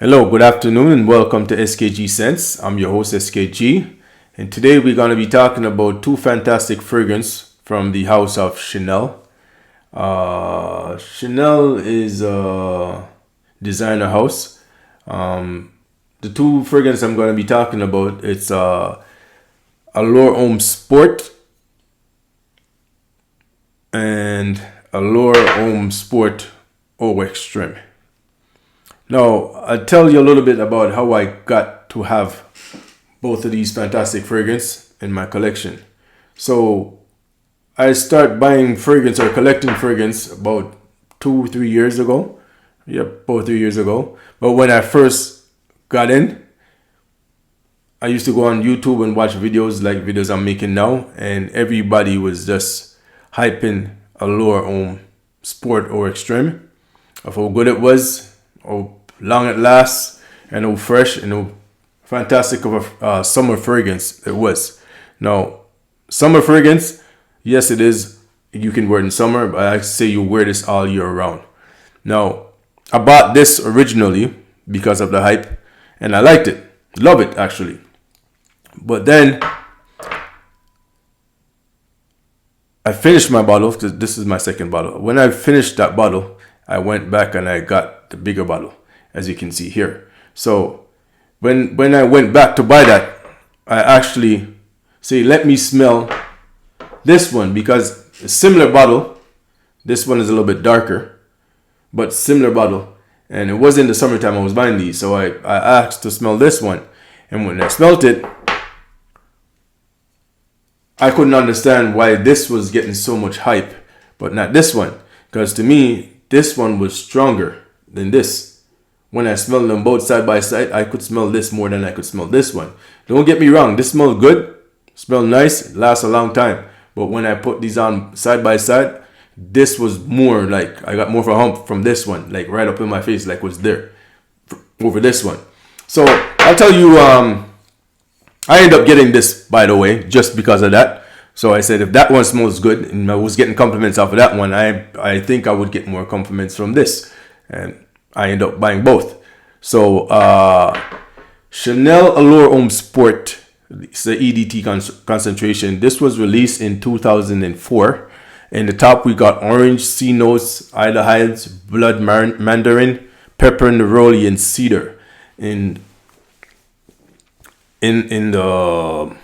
Hello, good afternoon, and welcome to SKG Sense. I'm your host, SKG, and today we're going to be talking about two fantastic fragrances from the house of Chanel. Chanel is a designer house. The two fragrances I'm going to be talking about, it's Allure Homme Sport and Allure Homme Sport Eau Extreme. Now, I'll tell you a little bit about how I got to have both of these fantastic fragrances in my collection. So, I started buying fragrance or collecting fragrance about 2-3 years ago. Yep, about 3 years ago. But when I first got in, I used to go on YouTube and watch videos like videos I'm making now, and everybody was just hyping Allure Homme Sport or Extreme of how good it was, how long it lasts, and how fresh and how fantastic of a summer fragrance it was. Now, summer fragrance, yes, it is. You can wear it in summer, but I say you wear this all year round. Now, I bought this originally because of the hype, and I liked it. Love it, actually. But then, I finished my bottle, because this is my second bottle. When I finished that bottle, I went back and I got the bigger bottle, as you can see here. So when I went back to buy that, I actually say, let me smell this one, because a similar bottle. This one is a little bit darker, but similar bottle. And it was in the summertime I was buying these, so I asked to smell this one. And when I smelled it, I couldn't understand why this was getting so much hype, but not this one. Because to me, this one was stronger than this. When I smelled them both side by side, I could smell this more than I could smell this one. Don't get me wrong, this smells good, smells nice, it lasts a long time. But when I put these on side by side, this was more like, I got more of a hump from this one, like right up in my face, like was there over this one. So I'll tell you, I ended up getting this, by the way, just because of that. So I said, if that one smells good, and I was getting compliments off of that one, I think I would get more compliments from this. And I ended up buying both. So Chanel Allure Homme Sport, it's the EDT concentration. This was released in 2004. In the top, we got orange, C notes, aldehydes, blood mandarin, pepper, neroli, and cedar. In the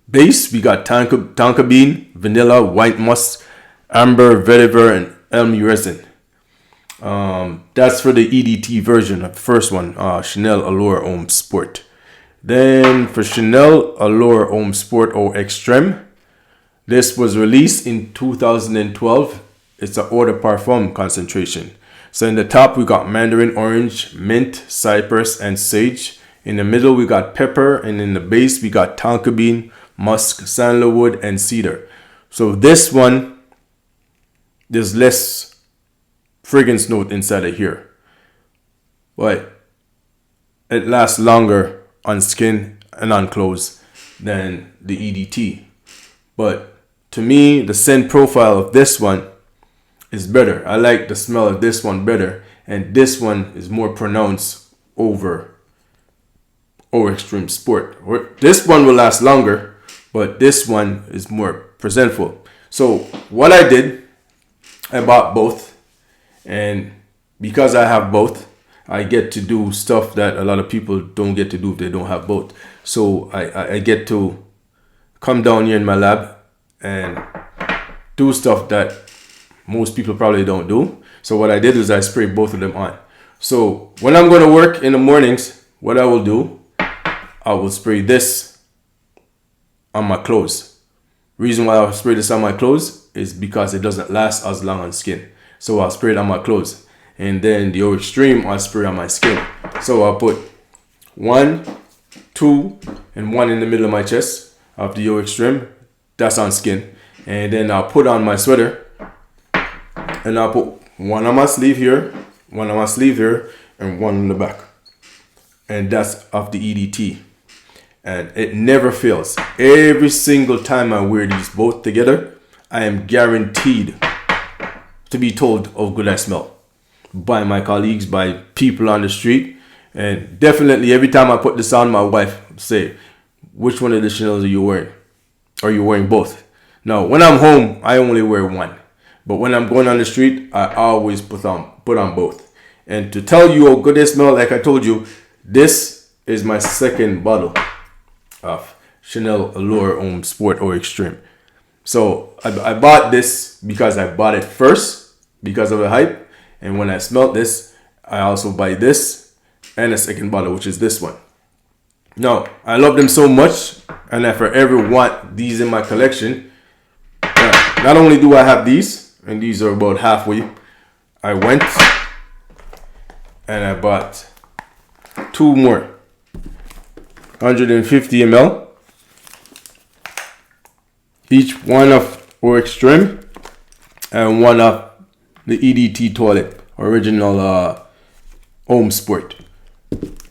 base, we got tonka bean, vanilla, white musk, amber, vetiver, and elm resin. That's for the EDT version of the first one, Chanel Allure Homme Sport. Then for Chanel Allure Homme Sport Eau Extreme, this was released in 2012. It's an eau de parfum concentration. So in the top, we got mandarin orange, mint, cypress, and sage. In the middle, we got pepper, and in the base, we got tonka bean, musk, sandalwood, and cedar. So this one, there's less fragrance note inside of here, but it lasts longer on skin and on clothes than the EDT. But to me, the scent profile of this one is better. I like the smell of this one better, and this one is more pronounced over Extreme Sport. This one will last longer, but this one is more presentful. So what I did, I bought both, and because I have both, I get to do stuff that a lot of people don't get to do if they don't have both. So I get to come down here in my lab and do stuff that most people probably don't do. So what I did is I sprayed both of them on. So when I'm going to work in the mornings, what I will do, I will spray this on my clothes. Reason why I'll spray this on my clothes is because it doesn't last as long on skin. So I'll spray it on my clothes. And then the Eau Extreme, I'll spray on my skin. So I'll put 1, 2, and 1 in the middle of my chest of the Eau Extreme. That's on skin. And then I'll put on my sweater. And I'll put 1 on my sleeve here, 1 on my sleeve here, and 1 in the back. And that's of the EDT. And it never fails. Every single time I wear these both together, I am guaranteed to be told how good I smell by my colleagues, by people on the street. And definitely every time I put this on, my wife say, which one of the Chanels are you wearing? Are you wearing both? Now, when I'm home, I only wear one. But when I'm going on the street, I always put on both. And to tell you how good they smell, like I told you, this is my second bottle of Chanel Allure Homme Sport or Extreme. So I bought this because I bought it first because of the hype. And when I smelled this, I also buy this and a second bottle, which is this one. Now, I love them so much, and I forever want these in my collection. Not only do I have these, and these are about halfway, I went and I bought two more. 150 ml. Each one of our Extreme and one of the EDT toilet, original Homme Sport.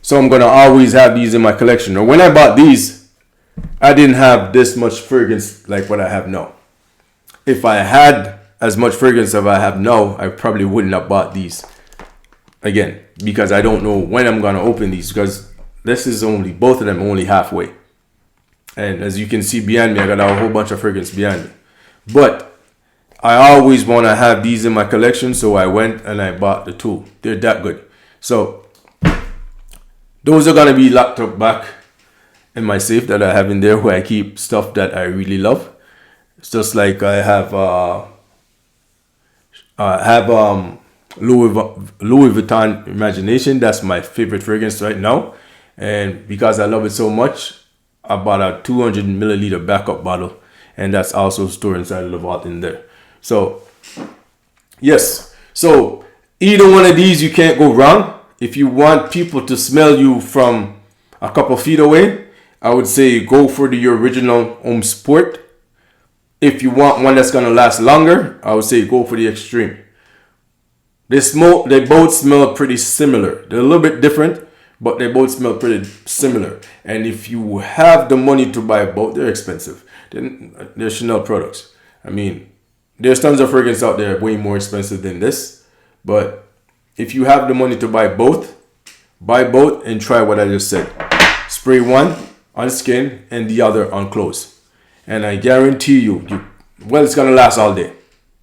So I'm gonna always have these in my collection. Or when I bought these, I didn't have this much fragrance like what I have now. If I had as much fragrance as I have now, I probably wouldn't have bought these. Again, because I don't know when I'm gonna open these, because this is only, both of them only halfway. And as you can see behind me, I got a whole bunch of fragrance behind me. But I always want to have these in my collection, so I went and I bought the two. They're that good. So those are going to be locked up back in my safe that I have in there, where I keep stuff that I really love. It's just like I have Louis Vuitton Imagination. That's my favorite fragrance right now. And because I love it so much, I bought a 200 milliliter backup bottle, and that's also stored inside of the vault in there. So yes, so either one of these you can't go wrong. If you want people to smell you from a couple feet away, I would say go for the original Homme Sport. If you want one that's gonna last longer, I would say go for the Extreme. They both smell pretty similar. They're a little bit different, but they both smell pretty similar. And if you have the money to buy both, they're expensive. They're Chanel products. I mean, there's tons of fragrance out there way more expensive than this. But if you have the money to buy both and try what I just said. Spray one on skin and the other on clothes. And I guarantee you, it's going to last all day.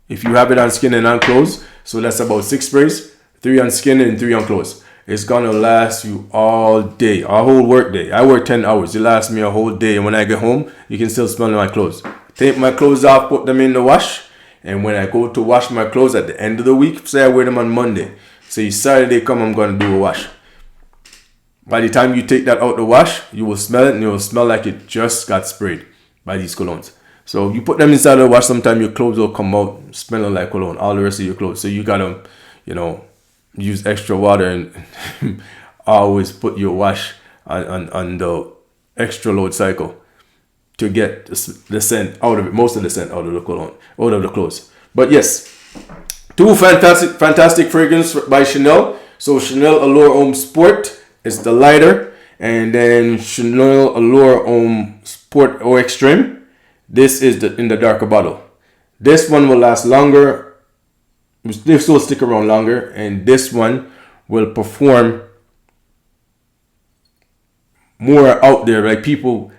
If you have it on skin and on clothes, so that's about 6 sprays, 3 on skin and 3 on clothes. It's gonna last you all day, a whole work day. I work 10 hours. It lasts me a whole day. And when I get home, you can still smell my clothes. Take my clothes off, put them in the wash. And when I go to wash my clothes at the end of the week, say I wear them on Monday. Say Saturday come, I'm gonna do a wash. By the time you take that out the wash, you will smell it, and it will smell like it just got sprayed by these colognes. So if you put them inside the wash, sometimes your clothes will come out smelling like cologne, all the rest of your clothes. So you gotta, use extra water and always put your wash on the extra load cycle to get the scent out of it, most of the scent out of the cologne, out of the clothes. But yes, two fantastic fragrance by Chanel. So Chanel Allure Homme Sport is the lighter, and then Chanel Allure Homme Sport or Extreme. This is in the darker bottle. This one will last longer. This will stick around longer, and this one will perform more out there. Like people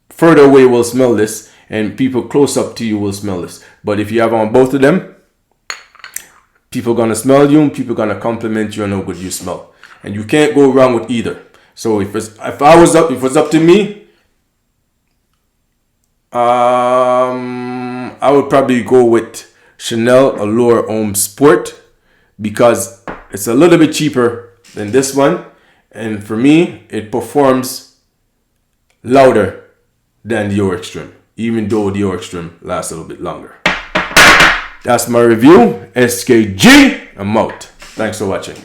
further away will smell this, and people close up to you will smell this. But if you have on both of them, people gonna smell you, and people gonna compliment you on how good you smell, and you can't go wrong with either. So if it's up to me, I would probably go with Chanel Allure Homme Sport because it's a little bit cheaper than this one, and for me it performs louder than the Extreme, even though the Extreme lasts a little bit longer. That's my review. SKG, I'm out. Thanks for watching.